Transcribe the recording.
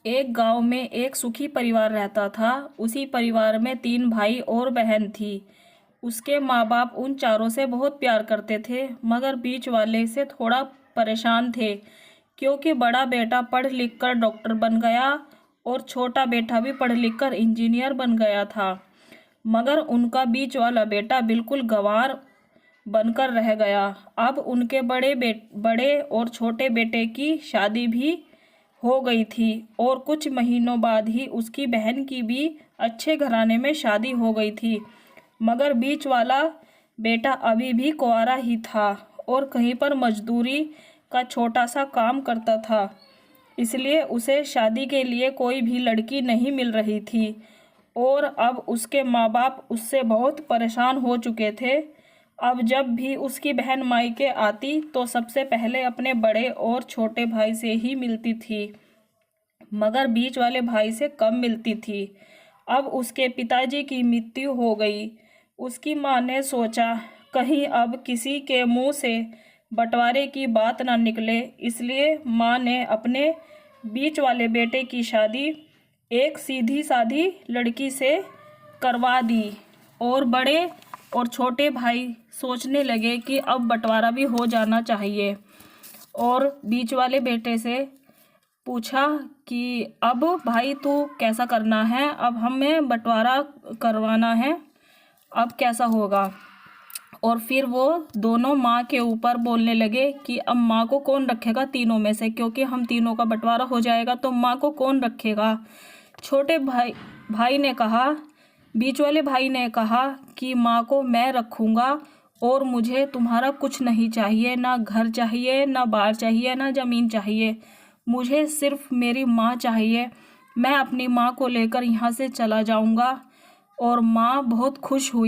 एक गांव में एक सुखी परिवार रहता था। उसी परिवार में 3 भाई और बहन थी। उसके माँ बाप उन चारों से बहुत प्यार करते थे, मगर बीच वाले से थोड़ा परेशान थे, क्योंकि बड़ा बेटा पढ़ लिख कर डॉक्टर बन गया और छोटा बेटा भी पढ़ लिख कर इंजीनियर बन गया था। मगर उनका बीच वाला बेटा बिल्कुल गंवार बनकर रह गया। अब उनके बड़े और छोटे बेटे की शादी भी हो गई थी और कुछ महीनों बाद ही उसकी बहन की भी अच्छे घराने में शादी हो गई थी। मगर बीच वाला बेटा अभी भी कुंवारा ही था और कहीं पर मजदूरी का छोटा सा काम करता था, इसलिए उसे शादी के लिए कोई भी लड़की नहीं मिल रही थी। और अब उसके माँ बाप उससे बहुत परेशान हो चुके थे। अब जब भी उसकी बहन मायके आती तो सबसे पहले अपने बड़े और छोटे भाई से ही मिलती थी, मगर बीच वाले भाई से कम मिलती थी। अब उसके पिताजी की मृत्यु हो गई। उसकी माँ ने सोचा कहीं अब किसी के मुंह से बंटवारे की बात ना निकले, इसलिए माँ ने अपने बीच वाले बेटे की शादी एक सीधी सादी लड़की से करवा दी। और बड़े और छोटे भाई सोचने लगे कि अब बंटवारा भी हो जाना चाहिए, और बीच वाले बेटे से पूछा कि अब भाई तू कैसा करना है, अब हमें बंटवारा करवाना है, अब कैसा होगा। और फिर वो दोनों माँ के ऊपर बोलने लगे कि अब माँ को कौन रखेगा तीनों में से, क्योंकि हम तीनों का बंटवारा हो जाएगा तो माँ को कौन रखेगा। छोटे भाई ने कहा, बीच वाले भाई ने कहा कि माँ को मैं रखूँगा और मुझे तुम्हारा कुछ नहीं चाहिए, ना घर चाहिए, ना बार चाहिए, ना ज़मीन चाहिए, मुझे सिर्फ मेरी माँ चाहिए। मैं अपनी माँ को लेकर यहाँ से चला जाऊँगा। और माँ बहुत खुश हुई।